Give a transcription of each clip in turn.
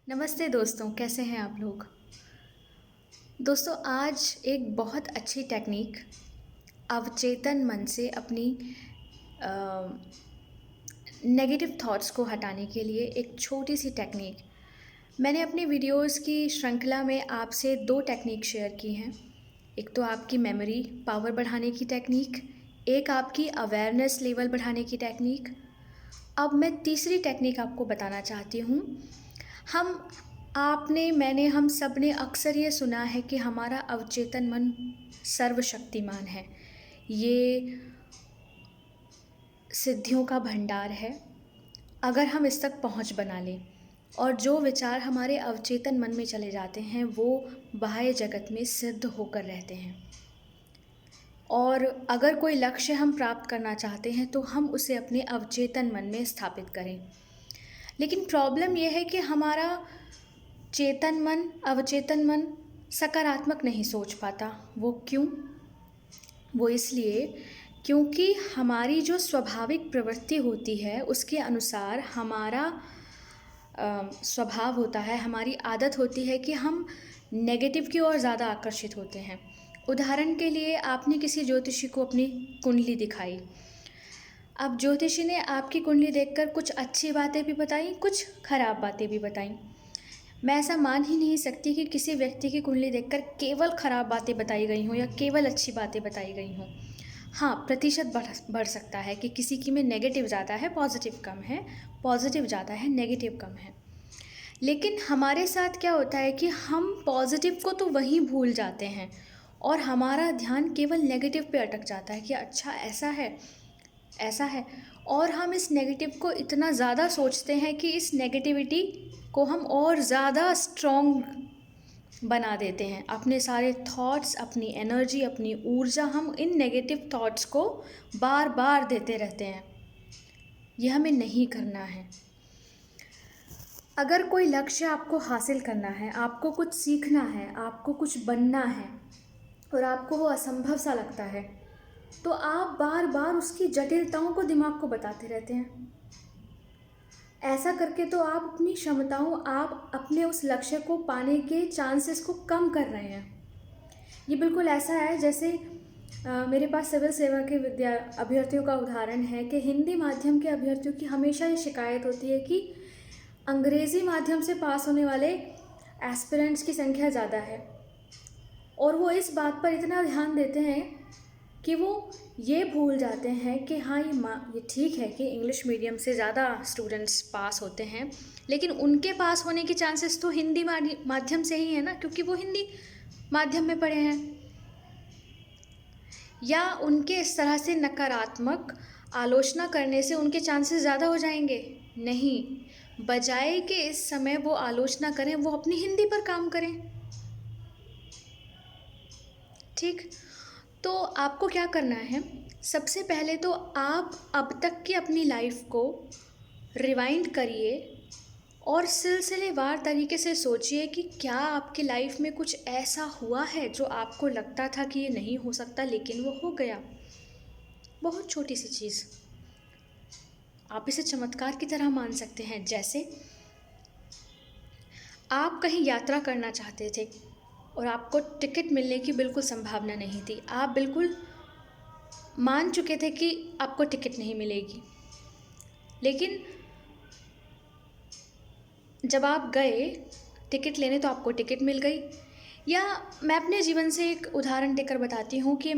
नमस्ते दोस्तों, कैसे हैं आप लोग। दोस्तों, आज एक बहुत अच्छी टेक्निक अवचेतन मन से अपनी नेगेटिव थॉट्स को हटाने के लिए एक छोटी सी टेक्निक मैंने अपनी वीडियोस की श्रृंखला में आपसे 2 टेक्निक शेयर की हैं। एक तो आपकी मेमोरी पावर बढ़ाने की टेक्निक, एक आपकी अवेयरनेस लेवल बढ़ाने की टेक्निक। अब मैं तीसरी टेक्निक आपको बताना चाहती हूँ। हम आपने मैंने हम सब ने अक्सर ये सुना है कि हमारा अवचेतन मन सर्वशक्तिमान है। ये सिद्धियों का भंडार है। अगर हम इस तक पहुँच बना लें और जो विचार हमारे अवचेतन मन में चले जाते हैं वो बाह्य जगत में सिद्ध होकर रहते हैं। और अगर कोई लक्ष्य हम प्राप्त करना चाहते हैं तो हम उसे अपने अवचेतन मन में स्थापित करें। लेकिन प्रॉब्लम यह है कि हमारा चेतन मन अवचेतन मन सकारात्मक नहीं सोच पाता। वो क्यों? वो इसलिए क्योंकि हमारी जो स्वाभाविक प्रवृत्ति होती है उसके अनुसार हमारा स्वभाव होता है, हमारी आदत होती है कि हम नेगेटिव की ओर ज़्यादा आकर्षित होते हैं। उदाहरण के लिए आपने किसी ज्योतिषी को अपनी कुंडली दिखाई। अब ज्योतिषी ने आपकी कुंडली देखकर कुछ अच्छी बातें भी बताई, कुछ खराब बातें भी बताई। मैं ऐसा मान ही नहीं सकती कि किसी व्यक्ति की कुंडली देखकर केवल खराब बातें बताई गई हों या केवल अच्छी बातें बताई गई हों। हाँ, प्रतिशत बढ़ सकता है कि किसी की में नेगेटिव ज़्यादा है, पॉजिटिव कम है, पॉजिटिव ज़्यादा है, नेगेटिव कम है। लेकिन हमारे साथ क्या होता है कि हम पॉजिटिव को तो वहीं भूल जाते हैं और हमारा ध्यान केवल नेगेटिव पे अटक जाता है कि अच्छा ऐसा है। और हम इस नेगेटिव को इतना ज़्यादा सोचते हैं कि इस नेगेटिविटी को हम और ज़्यादा स्ट्रॉन्ग बना देते हैं। अपने सारे थॉट्स, अपनी एनर्जी, अपनी ऊर्जा हम इन नेगेटिव थॉट्स को बार बार देते रहते हैं। यह हमें नहीं करना है। अगर कोई लक्ष्य आपको हासिल करना है, आपको कुछ सीखना है, आपको कुछ बनना है और आपको वो असंभव सा लगता है तो आप बार बार उसकी जटिलताओं को दिमाग को बताते रहते हैं। ऐसा करके तो आप अपनी क्षमताओं, आप अपने उस लक्ष्य को पाने के चांसेस को कम कर रहे हैं। ये बिल्कुल ऐसा है जैसे मेरे पास सिविल सेवा के अभ्यर्थियों का उदाहरण है कि हिंदी माध्यम के अभ्यर्थियों की हमेशा ये शिकायत होती है कि अंग्रेज़ी माध्यम से पास होने वाले एस्पिरेंट्स की संख्या ज़्यादा है और वो इस बात पर इतना ध्यान देते हैं कि वो ये भूल जाते हैं कि हाँ, ये ठीक है कि इंग्लिश मीडियम से ज़्यादा स्टूडेंट्स पास होते हैं, लेकिन उनके पास होने के चांसेस तो हिंदी माध्यम से ही है ना, क्योंकि वो हिंदी माध्यम में पढ़े हैं। या उनके इस तरह से नकारात्मक आलोचना करने से उनके चांसेस ज़्यादा हो जाएंगे? नहीं, बजाय कि इस समय वो आलोचना करें, वो अपनी हिंदी पर काम करें। ठीक, तो आपको क्या करना है? सबसे पहले तो आप अब तक की अपनी लाइफ को रिवाइंड करिए और सिलसिलेवार तरीके से सोचिए कि क्या आपकी लाइफ में कुछ ऐसा हुआ है जो आपको लगता था कि ये नहीं हो सकता लेकिन वो हो गया। बहुत छोटी सी चीज़, आप इसे चमत्कार की तरह मान सकते हैं। जैसे आप कहीं यात्रा करना चाहते थे और आपको टिकट मिलने की बिल्कुल संभावना नहीं थी। आप बिल्कुल मान चुके थे कि आपको टिकट नहीं मिलेगी, लेकिन जब आप गए टिकट लेने तो आपको टिकट मिल गई। या मैं अपने जीवन से एक उदाहरण देकर बताती हूँ कि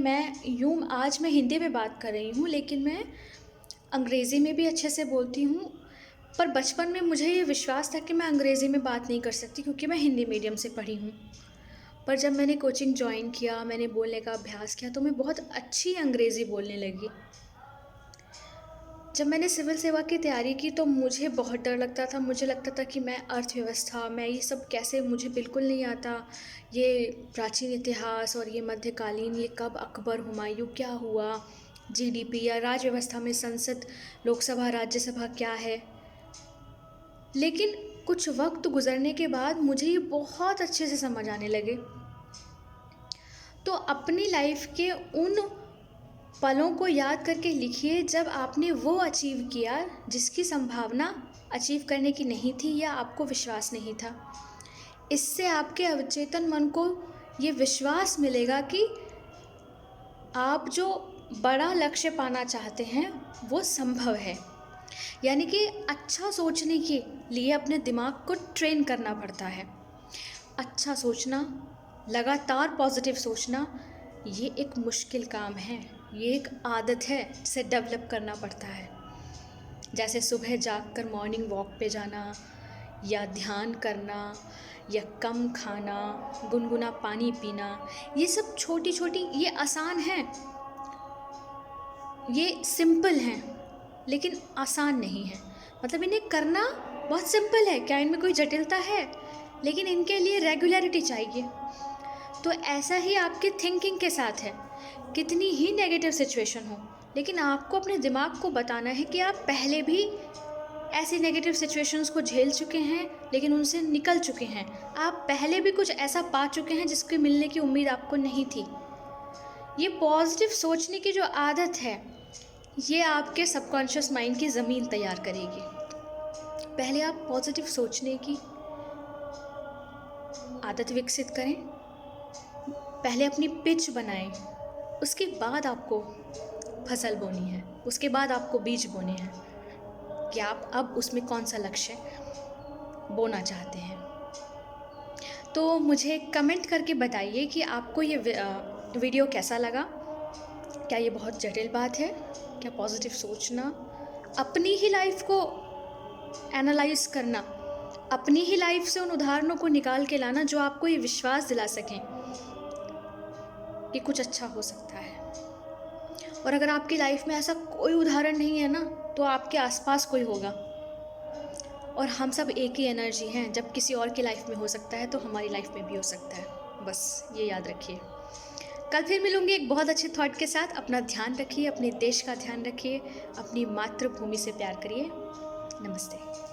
आज मैं हिंदी में बात कर रही हूँ लेकिन मैं अंग्रेज़ी में भी अच्छे से बोलती हूँ। पर बचपन में मुझे ये विश्वास था कि मैं अंग्रेज़ी में बात नहीं कर सकती क्योंकि मैं हिंदी मीडियम से पढ़ी हूँ। पर जब मैंने कोचिंग ज्वाइन किया, मैंने बोलने का अभ्यास किया तो मैं बहुत अच्छी अंग्रेज़ी बोलने लगी। जब मैंने सिविल सेवा की तैयारी की तो मुझे बहुत डर लगता था। मुझे लगता था कि मैं अर्थव्यवस्था, मैं ये सब कैसे, मुझे बिल्कुल नहीं आता। ये प्राचीन इतिहास और ये मध्यकालीन, ये कब अकबर हुमायूं क्या हुआ, जीडीपी या राज्य व्यवस्था में संसद, लोकसभा, राज्यसभा क्या है। लेकिन कुछ वक्त गुजरने के बाद मुझे ये बहुत अच्छे से समझ आने लगे। तो अपनी लाइफ के उन पलों को याद करके लिखिए जब आपने वो अचीव किया जिसकी संभावना अचीव करने की नहीं थी या आपको विश्वास नहीं था। इससे आपके अवचेतन मन को ये विश्वास मिलेगा कि आप जो बड़ा लक्ष्य पाना चाहते हैं वो संभव है। यानी कि अच्छा सोचने के लिए अपने दिमाग को ट्रेन करना पड़ता है। अच्छा सोचना, लगातार पॉजिटिव सोचना, ये एक मुश्किल काम है, ये एक आदत है जिसे डेवलप करना पड़ता है। जैसे सुबह जागकर मॉर्निंग वॉक पे जाना, या ध्यान करना, या कम खाना, गुनगुना पानी पीना, ये सब छोटी छोटी, ये आसान हैं, ये सिंपल हैं, लेकिन आसान नहीं है। मतलब इन्हें करना बहुत सिंपल है, क्या इनमें कोई जटिलता है? लेकिन इनके लिए रेगुलरिटी चाहिए। तो ऐसा ही आपकी थिंकिंग के साथ है। कितनी ही नेगेटिव सिचुएशन हो, लेकिन आपको अपने दिमाग को बताना है कि आप पहले भी ऐसी नेगेटिव सिचुएशंस को झेल चुके हैं, लेकिन उनसे निकल चुके हैं। आप पहले भी कुछ ऐसा पा चुके हैं जिसके मिलने की उम्मीद आपको नहीं थी। ये पॉजिटिव सोचने की जो आदत है, ये आपके सबकॉन्शियस माइंड की ज़मीन तैयार करेगी। पहले आप पॉजिटिव सोचने की आदत विकसित करें, पहले अपनी पिच बनाएं, उसके बाद आपको फसल बोनी है, उसके बाद आपको बीज बोने हैं कि आप अब उसमें कौन सा लक्ष्य बोना चाहते हैं। तो मुझे कमेंट करके बताइए कि आपको ये वीडियो कैसा लगा। क्या ये बहुत जटिल बात है? क्या पॉजिटिव सोचना, अपनी ही लाइफ को एनालाइज करना, अपनी ही लाइफ से उन उदाहरणों को निकाल के लाना जो आपको ये विश्वास दिला सकें कि कुछ अच्छा हो सकता है। और अगर आपकी लाइफ में ऐसा कोई उदाहरण नहीं है ना, तो आपके आसपास कोई होगा। और हम सब एक ही एनर्जी हैं। जब किसी और की लाइफ में हो सकता है तो हमारी लाइफ में भी हो सकता है। बस ये याद रखिए। कल फिर मिलूंगी एक बहुत अच्छे थॉट के साथ। अपना ध्यान रखिए, अपने देश का ध्यान रखिए, अपनी मातृभूमि से प्यार करिए। नमस्ते।